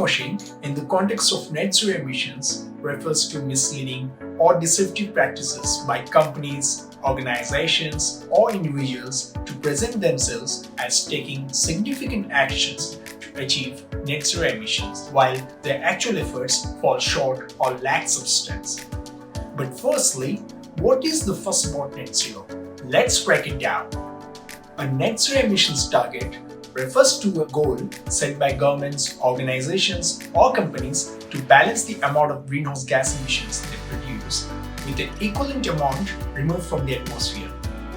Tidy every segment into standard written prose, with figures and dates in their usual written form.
Greenwashing, in the context of net zero emissions, refers to misleading or deceptive practices by companies, organizations, or individuals to present themselves as taking significant actions to achieve net zero emissions, while their actual efforts fall short or lack substance. But firstly, what is the fuss about net zero? Let's break it down. A net zero emissions target refers to a goal set by governments, organizations, or companies to balance the amount of greenhouse gas emissions they produce with an equivalent amount removed from the atmosphere.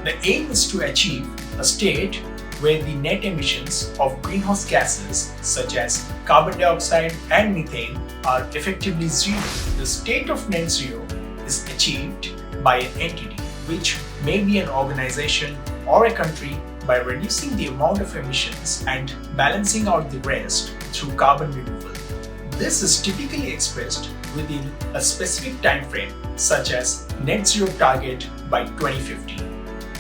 The aim is to achieve a state where the net emissions of greenhouse gases such as carbon dioxide and methane are effectively zero. The state of net zero is achieved by an entity, which may be an organization or a country, by reducing the amount of emissions and balancing out the rest through carbon removal. This is typically expressed within a specific time frame, such as net zero target by 2050.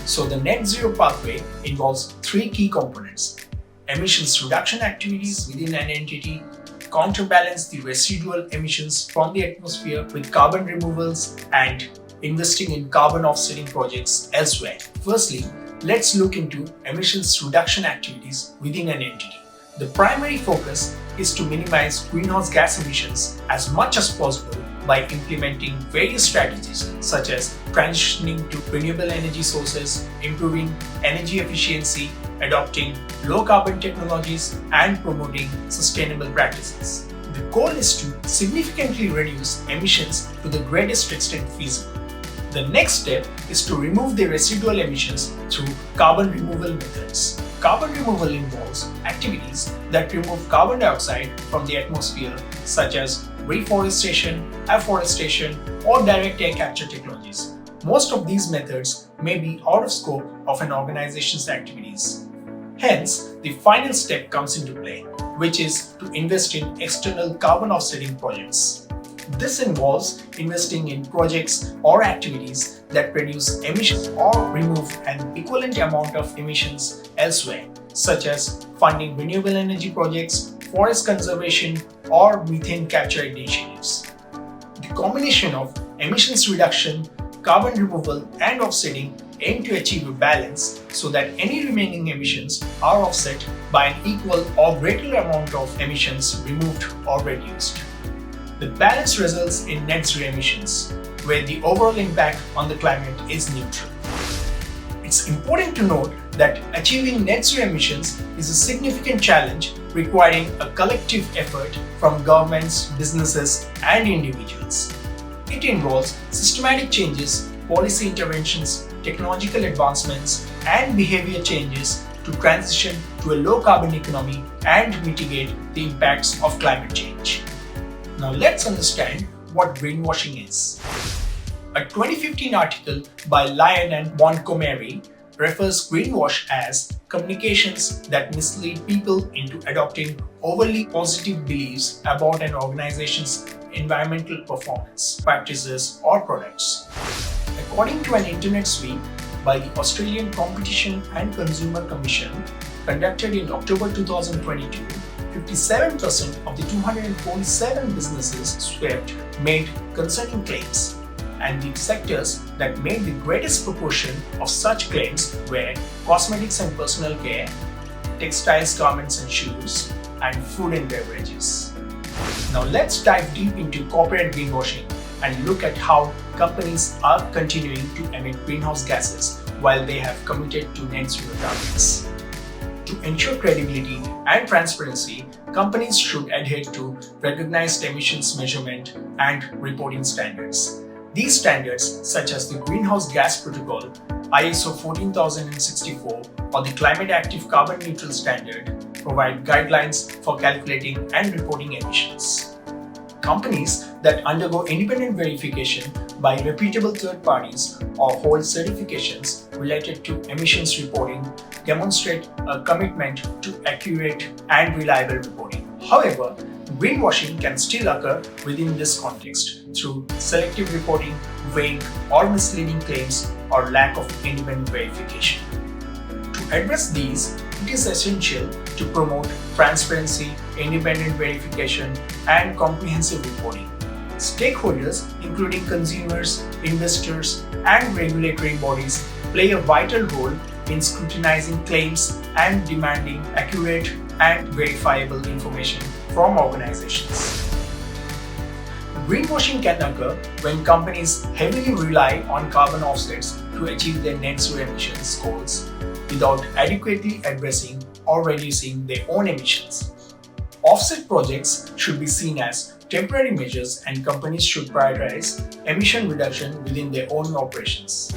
So the net zero pathway involves three key components: emissions reduction activities within an entity, counterbalance the residual emissions from the atmosphere with carbon removals, and investing in carbon offsetting projects elsewhere. Firstly, let's look into emissions reduction activities within an entity. The primary focus is to minimize greenhouse gas emissions as much as possible by implementing various strategies such as transitioning to renewable energy sources, improving energy efficiency, adopting low carbon technologies, and promoting sustainable practices. The goal is to significantly reduce emissions to the greatest extent feasible. The next step is to remove the residual emissions through carbon removal methods. Carbon removal involves activities that remove carbon dioxide from the atmosphere, such as reforestation, afforestation, or direct air capture technologies. Most of these methods may be out of scope of an organization's activities. Hence, the final step comes into play, which is to invest in external carbon offsetting projects. This involves investing in projects or activities that produce emissions or remove an equivalent amount of emissions elsewhere, such as funding renewable energy projects, forest conservation, or methane capture initiatives. The combination of emissions reduction, carbon removal, and offsetting aim to achieve a balance so that any remaining emissions are offset by an equal or greater amount of emissions removed or reduced. The balance results in net zero emissions, where the overall impact on the climate is neutral. It's important to note that achieving net zero emissions is a significant challenge requiring a collective effort from governments, businesses, and individuals. It involves systematic changes, policy interventions, technological advancements, and behavior changes to transition to a low carbon economy and mitigate the impacts of climate change. Now let's understand what greenwashing is. A 2015 article by Lyon and Montgomery refers greenwash as communications that mislead people into adopting overly positive beliefs about an organization's environmental performance, practices, or products. According to an internet sweep by the Australian Competition and Consumer Commission conducted in October 2022, 57% of the 247 businesses swept made concerning claims, and the sectors that made the greatest proportion of such claims were cosmetics and personal care, textiles, garments and shoes, and food and beverages. Now let's dive deep into corporate greenwashing and look at how companies are continuing to emit greenhouse gases while they have committed to net zero targets. To ensure credibility and transparency, companies should adhere to recognized emissions measurement and reporting standards. These standards, such as the Greenhouse Gas Protocol, ISO 14064, or the Climate Active Carbon Neutral Standard, provide guidelines for calculating and reporting emissions. Companies that undergo independent verification by reputable third parties or hold certifications related to emissions reporting demonstrate a commitment to accurate and reliable reporting. However, greenwashing can still occur within this context through selective reporting, vague or misleading claims, or lack of independent verification. To address these, it is essential to promote transparency, independent verification, and comprehensive reporting. Stakeholders, including consumers, investors, and regulatory bodies, play a vital role in scrutinizing claims and demanding accurate and verifiable information from organizations. Greenwashing can occur when companies heavily rely on carbon offsets to achieve their net zero emissions goals without adequately addressing or reducing their own emissions. Offset projects should be seen as temporary measures, and companies should prioritize emission reduction within their own operations.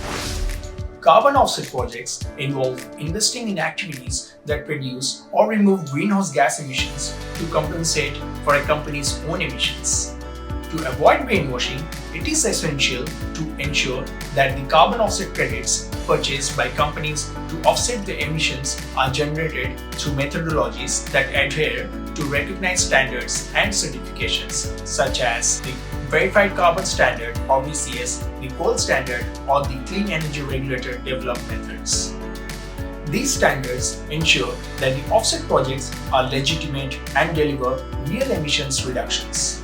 Carbon offset projects involve investing in activities that reduce or remove greenhouse gas emissions to compensate for a company's own emissions. To avoid greenwashing, it is essential to ensure that the carbon offset credits purchased by companies to offset the emissions are generated through methodologies that adhere to recognized standards and certifications, such as the Verified Carbon Standard or VCS, the Gold Standard, or the Clean Energy Regulator developed methods. These standards ensure that the offset projects are legitimate and deliver real emissions reductions.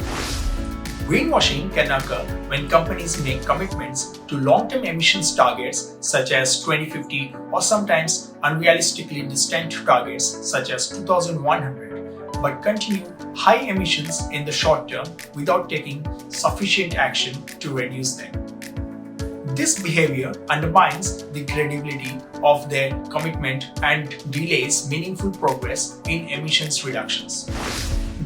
Greenwashing can occur when companies make commitments to long-term emissions targets such as 2050 or sometimes unrealistically distant targets such as 2100, but continue high emissions in the short term without taking sufficient action to reduce them. This behavior undermines the credibility of their commitment and delays meaningful progress in emissions reductions.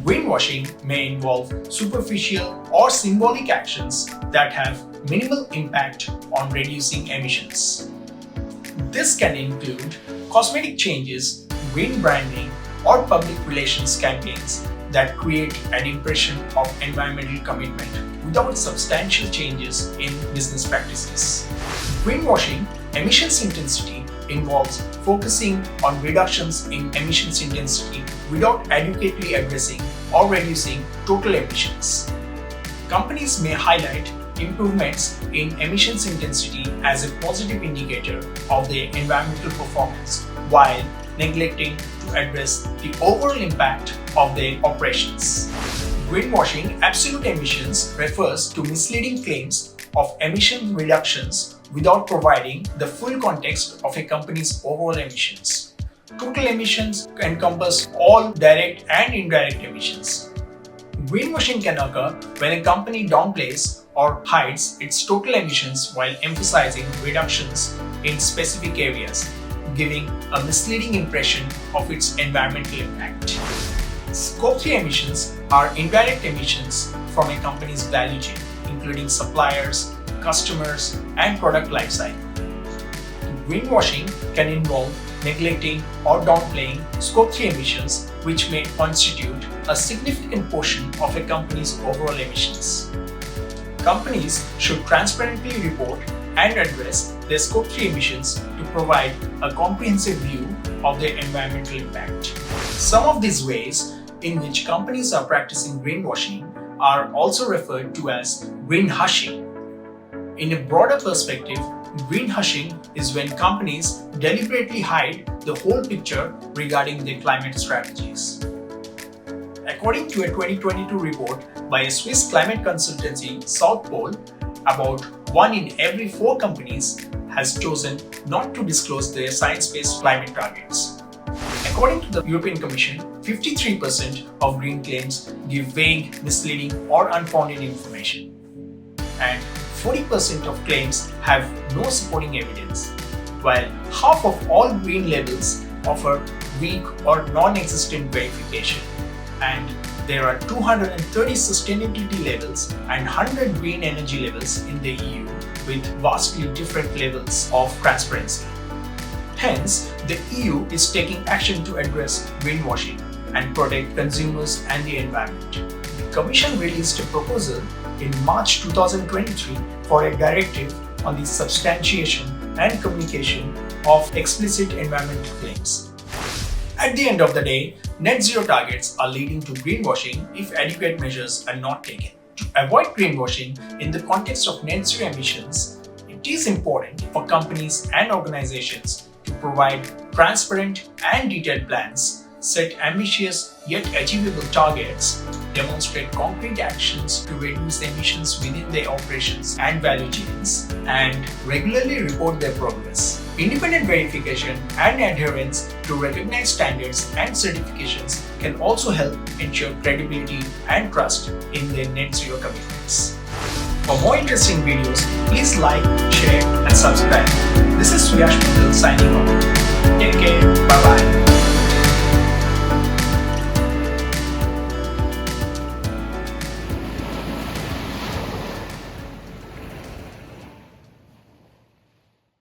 Greenwashing may involve superficial or symbolic actions that have minimal impact on reducing emissions. This can include cosmetic changes, green branding, or public relations campaigns that create an impression of environmental commitment without substantial changes in business practices. Greenwashing emissions intensity involves focusing on reductions in emissions intensity without adequately addressing or reducing total emissions. Companies may highlight improvements in emissions intensity as a positive indicator of their environmental performance while neglecting to address the overall impact of their operations. Greenwashing absolute emissions refers to misleading claims of emission reductions without providing the full context of a company's overall emissions. Total emissions encompass all direct and indirect emissions. Greenwashing can occur when a company downplays or hides its total emissions while emphasizing reductions in specific areas, giving a misleading impression of its environmental impact. Scope 3 emissions are indirect emissions from a company's value chain, including suppliers, customers, and product lifecycle. Greenwashing can involve neglecting or downplaying Scope 3 emissions, which may constitute a significant portion of a company's overall emissions. Companies should transparently report and address their Scope 3 emissions to provide a comprehensive view of their environmental impact. Some of these ways in which companies are practicing greenwashing are also referred to as greenhushing. In a broader perspective, greenhushing is when companies deliberately hide the whole picture regarding their climate strategies. According to a 2022 report by a Swiss climate consultancy, South Pole, about 1 in every 4 companies has chosen not to disclose their science-based climate targets. According to the European Commission, 53% of green claims give vague, misleading, or unfounded information, and 40% of claims have no supporting evidence, while half of all green labels offer weak or non-existent verification, and there are 230 sustainability labels and 100 green energy labels in the EU with vastly different levels of transparency. Hence, the EU is taking action to address greenwashing and protect consumers and the environment. The Commission released a proposal in March 2023 for a directive on the substantiation and communication of explicit environmental claims. At the end of the day, net zero targets are leading to greenwashing if adequate measures are not taken. To avoid greenwashing in the context of net zero emissions, it is important for companies and organizations to provide transparent and detailed plans, set ambitious yet achievable targets, demonstrate concrete actions to reduce emissions within their operations and value chains, and regularly report their progress. Independent verification and adherence to recognized standards and certifications can also help ensure credibility and trust in their net zero commitments. For more interesting videos, please like, share, and subscribe. This is Suyash Mittal signing off. Take care. Bye bye.